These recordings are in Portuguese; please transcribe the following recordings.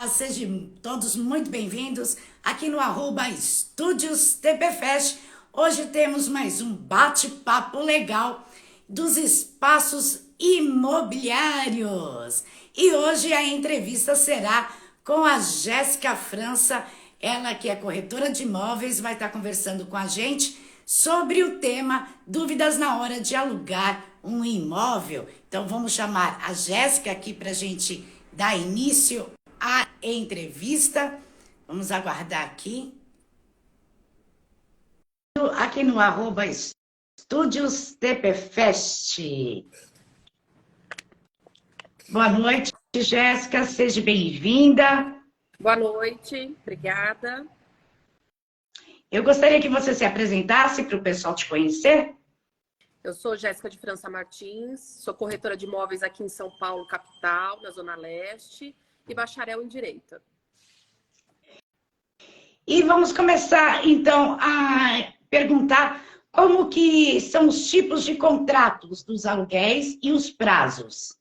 Sejam todos muito bem-vindos aqui no Estúdios TPFest. Hoje temos mais um bate-papo legal dos espaços imobiliários. E hoje a entrevista será com a Jéssica França, ela que é corretora de imóveis, vai estar conversando com a gente sobre o tema dúvidas na hora de alugar um imóvel. Então vamos chamar a Jéssica aqui para a gente dar início a entrevista. Vamos aguardar aqui. Aqui no Estúdios TPFest. Boa noite, Jéssica. Seja bem-vinda. Boa noite, obrigada. Eu gostaria que você se apresentasse para o pessoal te conhecer. Eu sou Jéssica de França Martins, sou corretora de imóveis aqui em São Paulo, capital, na Zona Leste, e bacharel em Direito. E vamos começar, então, a perguntar como que são os tipos de contratos dos aluguéis e os prazos.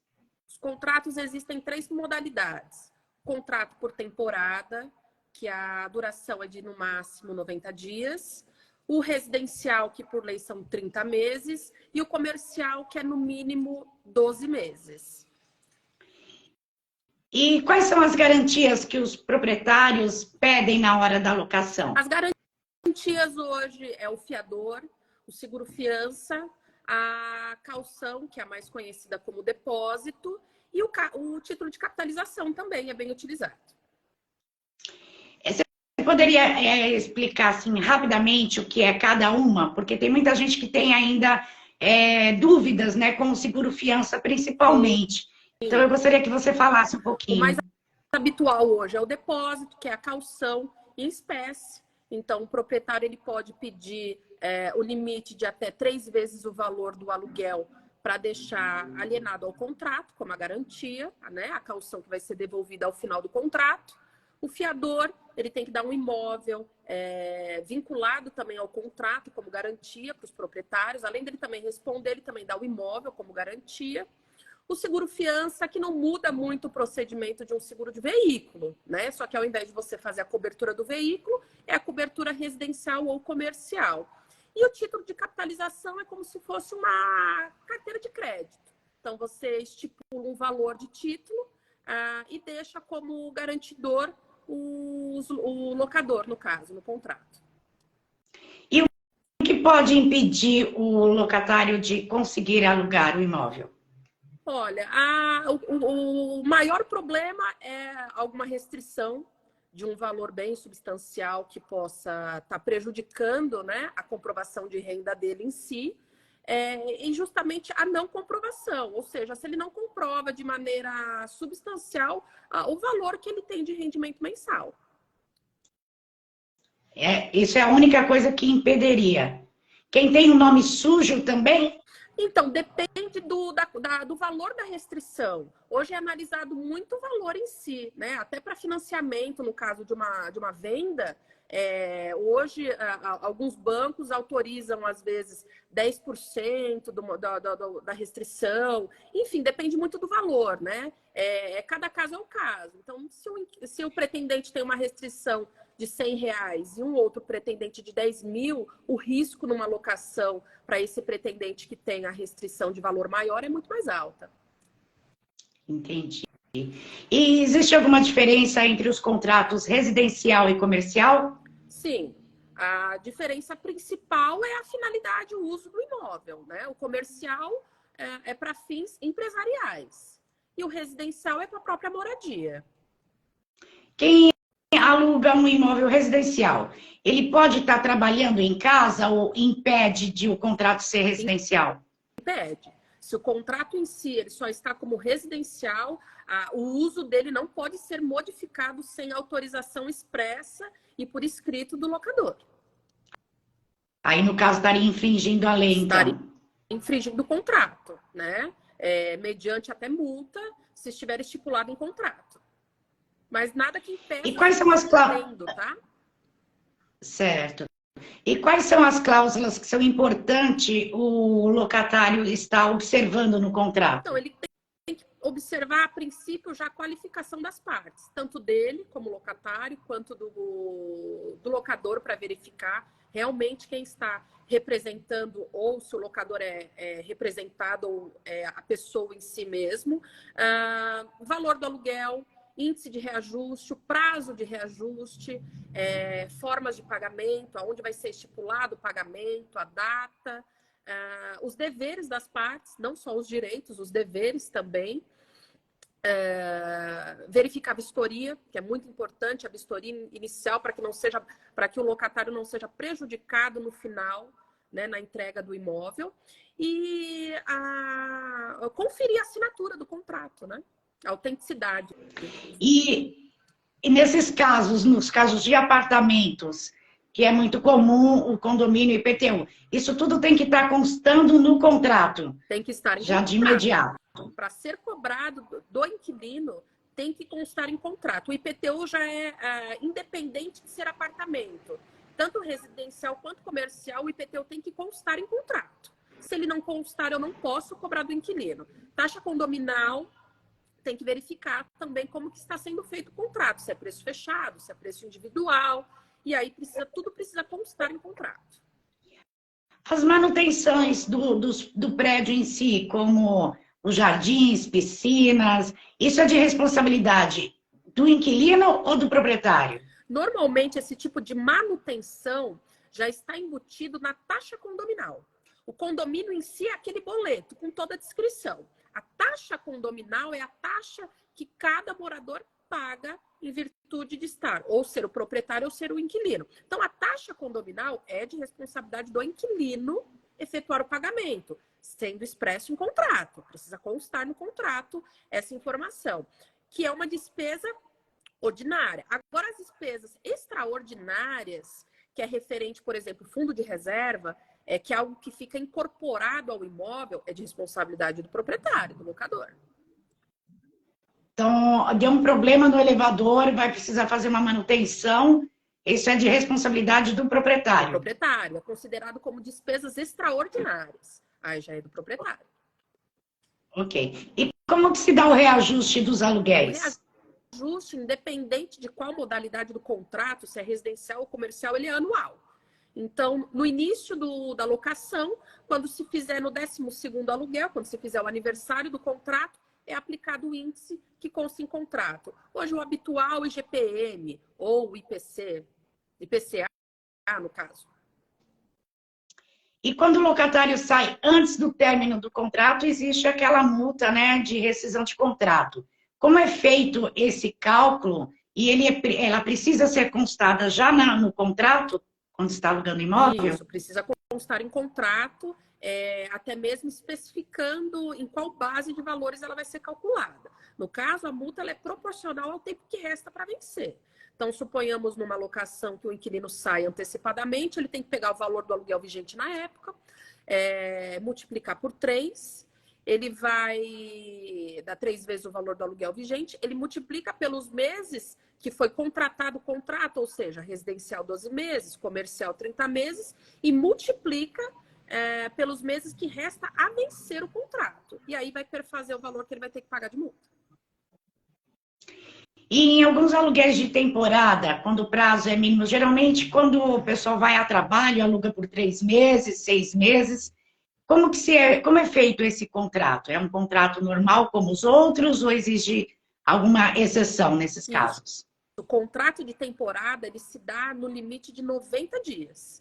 Os contratos existem em 3 modalidades. Contrato por temporada, que a duração é de, no máximo, 90 dias. O residencial, que por lei são 30 meses. E o comercial, que é no mínimo 12 meses. E quais são as garantias que os proprietários pedem na hora da locação? As garantias hoje é o fiador, o seguro-fiança, a caução, que é a mais conhecida como depósito, e o título de capitalização também é bem utilizado. Você poderia explicar assim, rapidamente o que é cada uma? Porque tem muita gente que tem ainda dúvidas, né, com o seguro-fiança principalmente. Sim. Então, eu gostaria que você falasse um pouquinho. O mais habitual hoje é o depósito, que é a caução em espécie. Então, o proprietário ele pode pedir o limite de até 3 vezes o valor do aluguel para deixar alienado ao contrato, como a garantia, né? A caução que vai ser devolvida ao final do contrato. O fiador ele tem que dar um imóvel vinculado também ao contrato como garantia para os proprietários. Além dele também responder, ele também dá o imóvel como garantia. O seguro-fiança, que não muda muito o procedimento de um seguro de veículo, né? Só que ao invés de você fazer a cobertura do veículo, é a cobertura residencial ou comercial. E o título de capitalização é como se fosse uma carteira de crédito. Então, você estipula um valor de título e deixa como garantidor o locador, no caso, no contrato. E o que pode impedir o locatário de conseguir alugar o imóvel? Olha, o maior problema é alguma restrição de um valor bem substancial que possa estar prejudicando, né, a comprovação de renda dele em si, e justamente a não comprovação, ou seja, se ele não comprova de maneira substancial o valor que ele tem de rendimento mensal. Isso é a única coisa que impediria. Quem tem o nome sujo também? Então, depende do valor da restrição. Hoje é analisado muito o valor em si, né? Até para financiamento, no caso de uma venda, hoje alguns bancos autorizam, às vezes, 10% da restrição. Enfim, depende muito do valor, né? Cada caso é um caso. Então, se o pretendente tem uma restrição de R$100 e um outro pretendente de 10 mil, o risco numa locação para esse pretendente que tem a restrição de valor maior é muito mais alta. Entendi. E existe alguma diferença entre os contratos residencial e comercial? Sim. A diferença principal é a finalidade, o uso do imóvel, né? O comercial é para fins empresariais e o residencial é para a própria moradia. Quem aluga um imóvel residencial, ele pode estar trabalhando em casa ou impede de o contrato ser residencial? Impede. Se o contrato em si ele só está como residencial, o uso dele não pode ser modificado sem autorização expressa e por escrito do locador. Aí, no caso, estaria infringindo a lei, então. Estaria infringindo o contrato, né? Mediante até multa, se estiver estipulado em contrato. Mas nada que impeça. E quais são as cláusulas? Tá? Certo. E quais são as cláusulas que são importantes o locatário estar observando no contrato? Então, ele que observar, a princípio, já a qualificação das partes, tanto dele, como locatário, quanto do locador, para verificar realmente quem está representando, ou se o locador é representado, ou é a pessoa em si mesmo. Valor do aluguel, índice de reajuste, o prazo de reajuste, formas de pagamento, aonde vai ser estipulado o pagamento, a data, os deveres das partes, não só os direitos, os deveres também. Verificar a vistoria, que é muito importante, a vistoria inicial, para que o locatário não seja prejudicado no final, né, na entrega do imóvel, e conferir a assinatura do contrato, né? A autenticidade. E nesses casos, nos casos de apartamentos, que é muito comum o condomínio IPTU, isso tudo tem que estar constando no contrato. Tem que estar em já contrato. De imediato. Para ser cobrado do inquilino, tem que constar em contrato. O IPTU já é independente de ser apartamento. Tanto residencial quanto comercial, o IPTU tem que constar em contrato. Se ele não constar, eu não posso cobrar do inquilino. Taxa condominal, tem que verificar também como que está sendo feito o contrato. Se é preço fechado, se é preço individual. E aí tudo precisa constar em contrato. As manutenções do prédio em si, como os jardins, piscinas, isso é de responsabilidade do inquilino ou do proprietário? Normalmente, esse tipo de manutenção já está embutido na taxa condominal. O condomínio em si é aquele boleto com toda a descrição. A taxa condominal é a taxa que cada morador paga em virtude de estar, ou ser o proprietário ou ser o inquilino. Então, a taxa condominal é de responsabilidade do inquilino efetuar o pagamento, sendo expresso em contrato. Precisa constar no contrato essa informação, que é uma despesa ordinária. Agora, as despesas extraordinárias, que é referente, por exemplo, fundo de reserva, que é algo que fica incorporado ao imóvel, é de responsabilidade do proprietário, do locador. Então, deu um problema no elevador, vai precisar fazer uma manutenção, isso é de responsabilidade do proprietário. Do proprietário, é considerado como despesas extraordinárias. Aí já é do proprietário. Ok. E como que se dá o reajuste dos aluguéis? O reajuste, independente de qual modalidade do contrato, se é residencial ou comercial, ele é anual. Então, no início da locação, quando se fizer no 12º aluguel, quando se fizer o aniversário do contrato, é aplicado o índice que consta em contrato. Hoje, o habitual IGPM ou IPCA, no caso. E quando o locatário sai antes do término do contrato, existe aquela multa, né, de rescisão de contrato. Como é feito esse cálculo? E ela precisa ser constada já no contrato, quando está alugando imóvel? Isso, precisa constar em contrato, até mesmo especificando em qual base de valores ela vai ser calculada. No caso, a multa ela é proporcional ao tempo que resta para vencer. Então, suponhamos numa locação que o inquilino sai antecipadamente, ele tem que pegar o valor do aluguel vigente na época, multiplicar por 3, ele vai dar 3 vezes o valor do aluguel vigente, ele multiplica pelos meses que foi contratado o contrato, ou seja, residencial 12 meses, comercial 30 meses, e multiplica pelos meses que resta a vencer o contrato. E aí vai perfazer o valor que ele vai ter que pagar de multa. E em alguns aluguéis de temporada, quando o prazo é mínimo, geralmente quando o pessoal vai a trabalho, aluga por 3 meses, 6 meses, como é feito esse contrato? É um contrato normal como os outros ou exige alguma exceção nesses casos? O contrato de temporada, ele se dá no limite de 90 dias.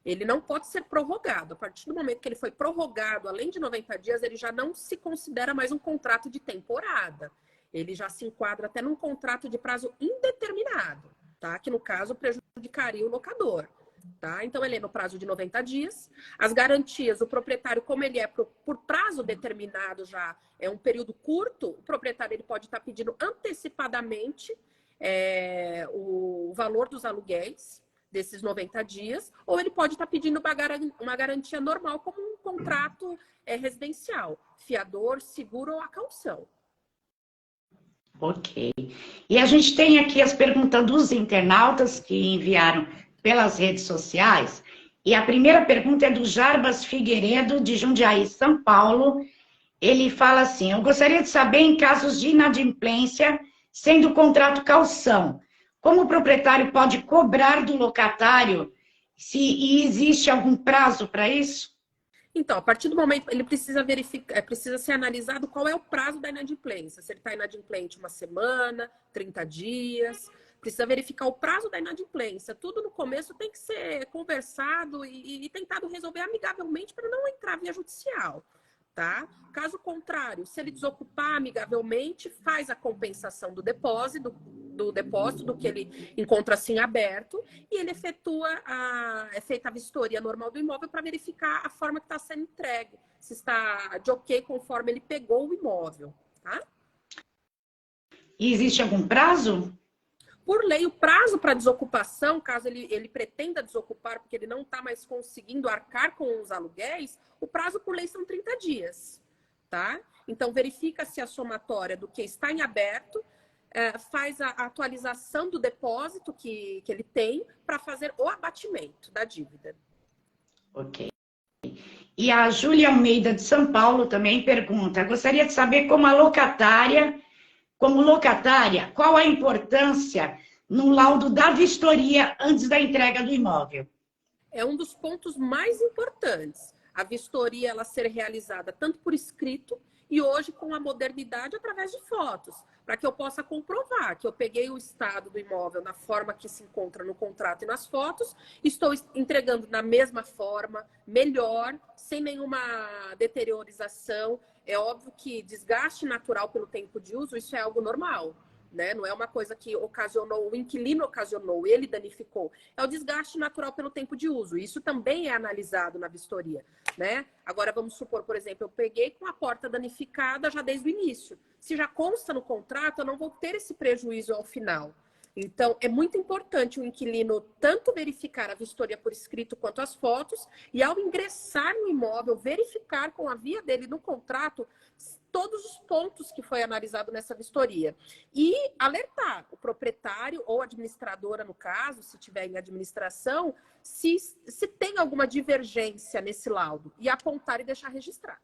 Ele não pode ser prorrogado. A partir do momento que ele foi prorrogado, além de 90 dias, ele já não se considera mais um contrato de temporada. Ele já se enquadra até num contrato de prazo indeterminado, tá? Que no caso prejudicaria o locador, tá? Então ele é no prazo de 90 dias. As garantias, o proprietário, como ele é por prazo determinado já, é um período curto, o proprietário ele pode estar pedindo antecipadamente o valor dos aluguéis desses 90 dias, ou ele pode estar pedindo uma garantia normal, como um contrato residencial, fiador, seguro ou a caução. Ok. E a gente tem aqui as perguntas dos internautas que enviaram pelas redes sociais. E a primeira pergunta é do Jarbas Figueiredo, de Jundiaí, São Paulo. Ele fala assim: eu gostaria de saber, em casos de inadimplência, sendo o contrato calção, como o proprietário pode cobrar do locatário e existe algum prazo para isso? Então, a partir do momento, ele precisa verificar, precisa ser analisado qual é o prazo da inadimplência. Se ele está inadimplente uma semana, 30 dias, precisa verificar o prazo da inadimplência. Tudo no começo tem que ser conversado e tentado resolver amigavelmente para não entrar via judicial. Tá? Caso contrário, se ele desocupar amigavelmente, faz a compensação do depósito do que ele encontra assim aberto, e ele é feita a vistoria normal do imóvel para verificar a forma que está sendo entregue, se está de ok conforme ele pegou o imóvel. Tá? E existe algum prazo? Por lei, o prazo para desocupação, caso ele pretenda desocupar porque ele não está mais conseguindo arcar com os aluguéis, o prazo por lei são 30 dias, tá? Então, verifica-se a somatória do que está em aberto, faz a atualização do depósito que ele tem para fazer o abatimento da dívida. Ok. E a Júlia Almeida, de São Paulo, também pergunta: gostaria de saber como locatária, qual a importância no laudo da vistoria antes da entrega do imóvel? É um dos pontos mais importantes. A vistoria ela ser realizada tanto por escrito e hoje com a modernidade através de fotos, para que eu possa comprovar que eu peguei o estado do imóvel na forma que se encontra no contrato e nas fotos, estou entregando na mesma forma, melhor, sem nenhuma deteriorização. É óbvio que desgaste natural pelo tempo de uso, isso é algo normal. Né? Não é uma coisa que ocasionou, o inquilino ocasionou, ele danificou. É o desgaste natural pelo tempo de uso. Isso também é analisado na vistoria. Né? Agora, vamos supor, por exemplo, eu peguei com a porta danificada já desde o início. Se já consta no contrato, eu não vou ter esse prejuízo ao final. Então, é muito importante o inquilino tanto verificar a vistoria por escrito quanto as fotos e, ao ingressar no imóvel, verificar com a via dele no contrato todos os pontos que foi analisado nessa vistoria. E alertar o proprietário ou administradora, no caso, se tiver em administração, se tem alguma divergência nesse laudo e apontar e deixar registrado.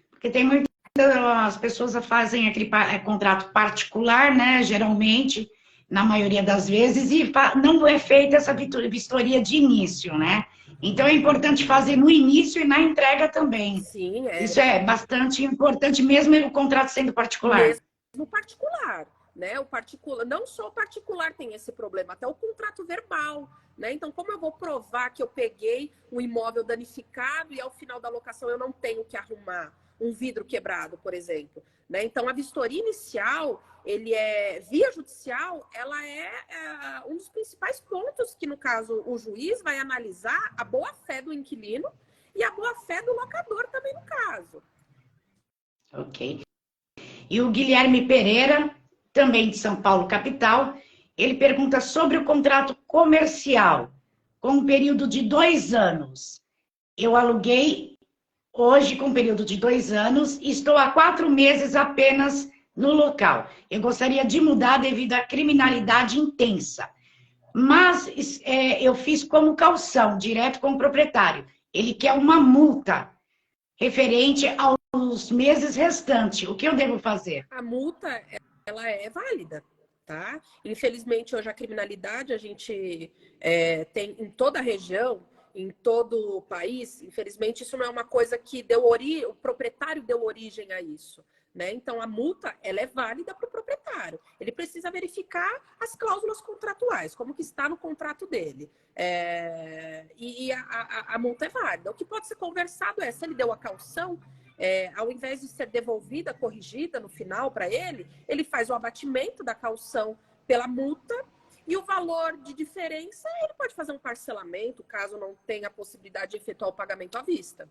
Porque tem muitas as pessoas fazem aquele contrato particular, né? Geralmente, na maioria das vezes, e não é feita essa vistoria de início, né? Então é importante fazer no início e na entrega também. Sim, Isso é bastante importante, mesmo o contrato sendo particular. Mesmo particular, né? O particular, não só o particular tem esse problema, até o contrato verbal, né? Então, como eu vou provar que eu peguei um imóvel danificado e ao final da locação eu não tenho que arrumar um vidro quebrado, por exemplo, né? Então, a vistoria inicial, via judicial, ela é um dos principais pontos que, no caso, o juiz vai analisar a boa-fé do inquilino e a boa-fé do locador também, no caso. Ok. E o Guilherme Pereira, também de São Paulo, capital, ele pergunta sobre o contrato comercial, com um período de 2 anos. Eu aluguei hoje com um período de 2 anos e estou há 4 meses apenas no local. Eu gostaria de mudar devido à criminalidade intensa. Mas eu fiz como calção, direto com o proprietário. Ele quer uma multa referente aos meses restantes. O que eu devo fazer? A multa, ela é válida, tá? Infelizmente, hoje a criminalidade, a gente tem em toda a região, em todo o país. Infelizmente, isso não é uma coisa que o proprietário deu origem a isso. Né? Então, a multa ela é válida para o proprietário. Ele precisa verificar as cláusulas contratuais, como que está no contrato dele. A multa é válida. O que pode ser conversado se ele deu a caução, ao invés de ser devolvida, corrigida no final para ele faz o abatimento da caução pela multa e o valor de diferença, ele pode fazer um parcelamento, caso não tenha a possibilidade de efetuar o pagamento à vista.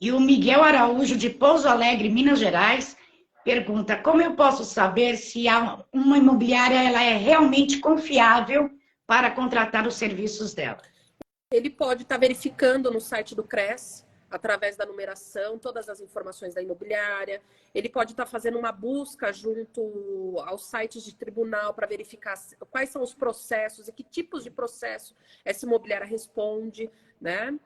E o Miguel Araújo, de Pouso Alegre, Minas Gerais, pergunta: como eu posso saber se uma imobiliária ela é realmente confiável para contratar os serviços dela? Ele pode estar verificando no site do CRES através da numeração, todas as informações da imobiliária. Ele pode estar fazendo uma busca junto aos sites de tribunal para verificar quais são os processos e que tipos de processo essa imobiliária responde, né?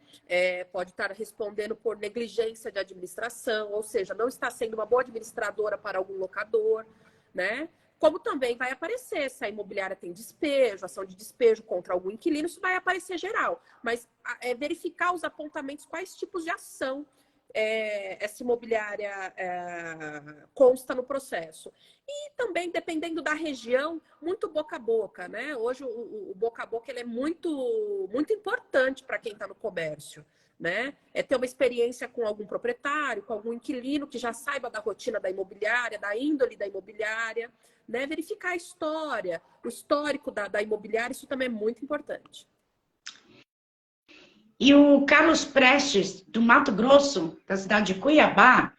Pode estar respondendo por negligência de administração, ou seja, não está sendo uma boa administradora para algum locador, né? Como também vai aparecer se a imobiliária tem despejo, ação de despejo contra algum inquilino, isso vai aparecer geral. Mas verificar os apontamentos, quais tipos de ação essa imobiliária consta no processo. E também, dependendo da região, muito boca a boca, né? Hoje o boca a boca ele é muito, muito importante para quem está no comércio. Né? Ter uma experiência com algum proprietário, com algum inquilino que já saiba da rotina da imobiliária, da índole da imobiliária, né? Verificar a história, o histórico da imobiliária, isso também é muito importante. E o Carlos Prestes, do Mato Grosso, da cidade de Cuiabá,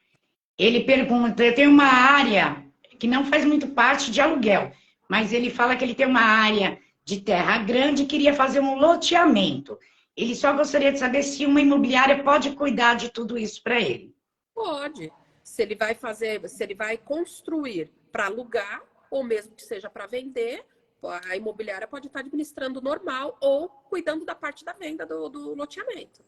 ele pergunta, tem uma área que não faz muito parte de aluguel, mas ele fala que ele tem uma área de terra grande e queria fazer um loteamento. Ele só gostaria de saber se uma imobiliária pode cuidar de tudo isso para ele. Pode. Se ele vai construir para alugar, ou mesmo que seja para vender, a imobiliária pode estar administrando normal ou cuidando da parte da venda do loteamento.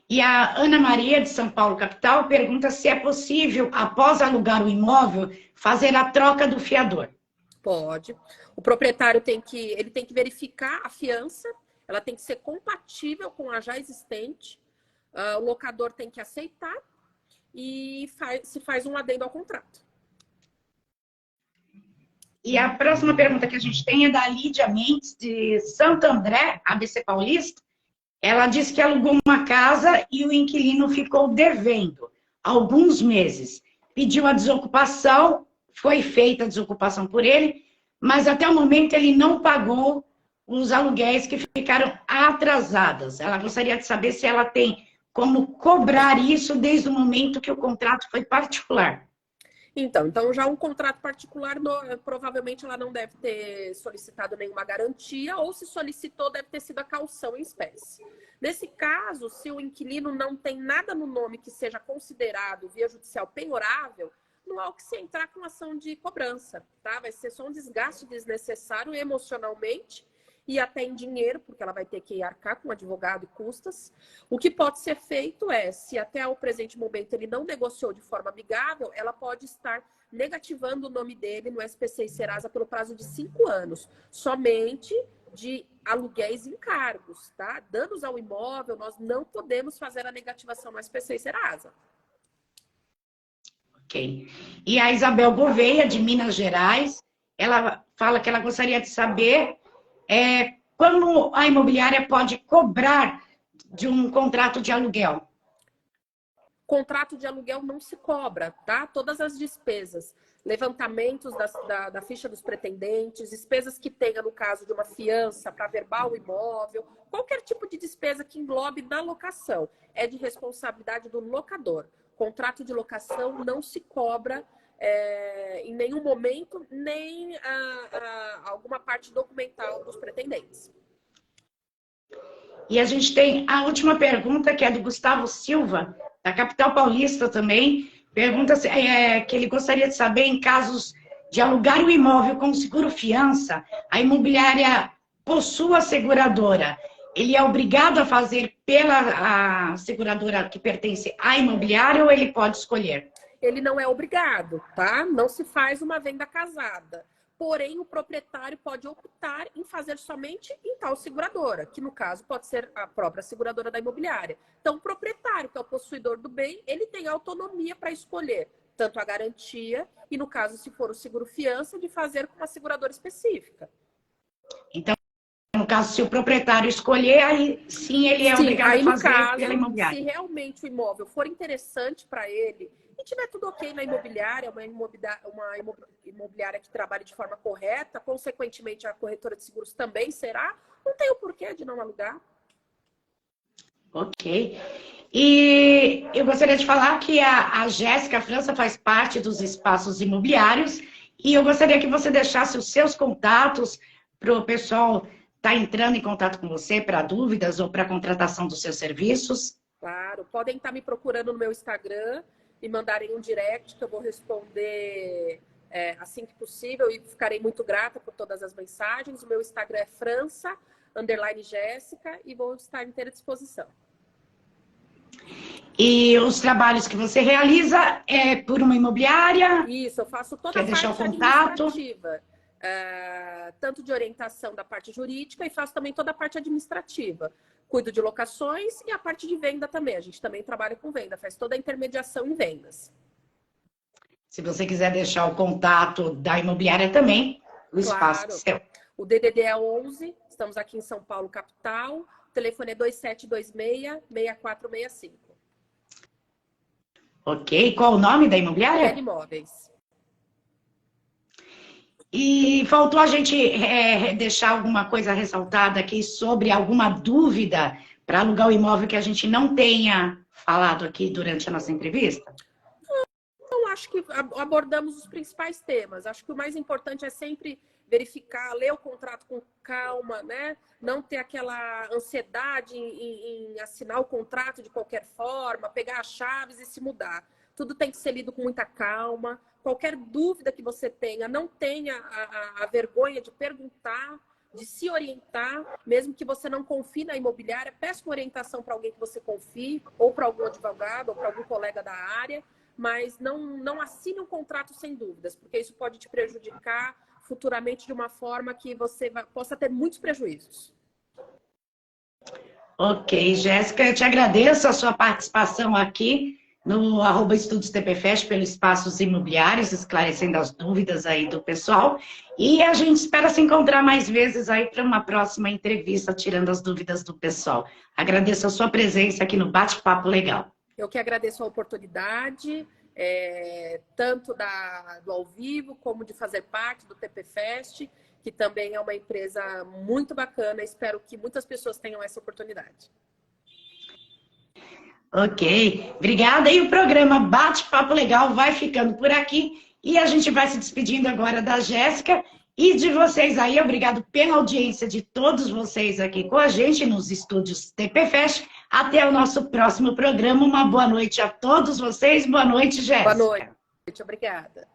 E a Ana Maria, de São Paulo, capital, pergunta se é possível, após alugar o imóvel, fazer a troca do fiador. Pode. O proprietário tem que verificar a fiança, ela tem que ser compatível com a já existente, o locador tem que aceitar e se faz um adendo ao contrato. E a próxima pergunta que a gente tem é da Lídia Mendes, de Santo André, ABC Paulista. Ela disse que alugou uma casa e o inquilino ficou devendo alguns meses. Pediu a desocupação, foi feita a desocupação por ele, mas até o momento ele não pagou os aluguéis que ficaram atrasados. Ela gostaria de saber se ela tem como cobrar isso desde o momento que o contrato foi particular. Então já um contrato particular, provavelmente ela não deve ter solicitado nenhuma garantia, ou se solicitou, deve ter sido a caução em espécie. Nesse caso, se o inquilino não tem nada no nome que seja considerado via judicial penhorável, não há o que se entrar com ação de cobrança, tá? Vai ser só um desgaste desnecessário emocionalmente e até em dinheiro, porque ela vai ter que arcar com advogado e custas. O que pode ser feito se até o presente momento ele não negociou de forma amigável, ela pode estar negativando o nome dele no SPC e Serasa pelo prazo de 5 anos, somente de aluguéis e encargos, tá? Danos ao imóvel, nós não podemos fazer a negativação no SPC e Serasa. Ok. E a Isabel Gouveia, de Minas Gerais, ela fala que ela gostaria de saber quando a imobiliária pode cobrar de um contrato de aluguel. Contrato de aluguel não se cobra, tá? Todas as despesas, levantamentos da ficha dos pretendentes, despesas que tenha no caso de uma fiança para verbal o imóvel, qualquer tipo de despesa que englobe na locação, é de responsabilidade do locador. Contrato de locação não se cobra em nenhum momento, nem alguma parte documental dos pretendentes. E a gente tem a última pergunta, que é do Gustavo Silva, da capital paulista também. Pergunta que ele gostaria de saber, em casos de alugar o imóvel com seguro fiança, a imobiliária possui a seguradora. Ele é obrigado a fazer pela seguradora que pertence à imobiliária ou ele pode escolher? Ele não é obrigado, tá? Não se faz uma venda casada. Porém, o proprietário pode optar em fazer somente em tal seguradora, que no caso pode ser a própria seguradora da imobiliária. Então, o proprietário, que é o possuidor do bem, ele tem autonomia para escolher tanto a garantia e, no caso, se for o seguro fiança, de fazer com uma seguradora específica. Então, no caso, se o proprietário escolher, aí sim ele é obrigado a fazer pela imobiliária. Se realmente o imóvel for interessante para ele e tiver tudo ok na imobiliária, uma imobiliária que trabalhe de forma correta, consequentemente a corretora de seguros também será, não tem o porquê de não alugar. Ok. E eu gostaria de falar que a Jéssica França faz parte dos espaços imobiliários e eu gostaria que você deixasse os seus contatos para o pessoal estar entrando em contato com você para dúvidas ou para contratação dos seus serviços? Claro, podem estar me procurando no meu Instagram e mandarem um direct que eu vou responder assim que possível e ficarei muito grata por todas as mensagens. O meu Instagram é França_Jéssica e vou estar à inteira disposição. E os trabalhos que você realiza é por uma imobiliária? Isso, eu faço toda Quer a deixar parte o contato? administrativa, tanto de orientação da parte jurídica e faço também toda a parte administrativa. Cuido de locações e a parte de venda também. A gente também trabalha com venda, faz toda a intermediação em vendas. Se você quiser deixar o contato da imobiliária também, o espaço é seu. O DDD é 11, estamos aqui em São Paulo, capital. O telefone é 2726-6465. Ok. Qual o nome da imobiliária? PL Imóveis. E faltou a gente deixar alguma coisa ressaltada aqui sobre alguma dúvida para alugar o imóvel que a gente não tenha falado aqui durante a nossa entrevista? Então, acho que abordamos os principais temas. Acho que o mais importante é sempre verificar, ler o contrato com calma, né? Não ter aquela ansiedade em assinar o contrato de qualquer forma, pegar as chaves e se mudar. Tudo tem que ser lido com muita calma. Qualquer dúvida que você tenha, não tenha a vergonha de perguntar, de se orientar, mesmo que você não confie na imobiliária, peça uma orientação para alguém que você confie, ou para algum advogado, ou para algum colega da área, mas não assine um contrato sem dúvidas, porque isso pode te prejudicar futuramente de uma forma que você possa ter muitos prejuízos. Ok, Jéssica, eu te agradeço a sua participação aqui no @EstúdiosTPFest pelo Espaços Imobiliários, esclarecendo as dúvidas aí do pessoal. E a gente espera se encontrar mais vezes aí para uma próxima entrevista, tirando as dúvidas do pessoal. Agradeço a sua presença aqui no Bate-Papo Legal. Eu que agradeço a oportunidade, tanto do ao vivo, como de fazer parte do TPFest, que também é uma empresa muito bacana. Espero que muitas pessoas tenham essa oportunidade. Ok, obrigada. E o programa Bate-Papo Legal vai ficando por aqui. E a gente vai se despedindo agora da Jéssica e de vocês aí. Obrigado pela audiência de todos vocês aqui com a gente nos estúdios TPFest. Até o nosso próximo programa. Uma boa noite a todos vocês. Boa noite, Jéssica. Boa noite, obrigada.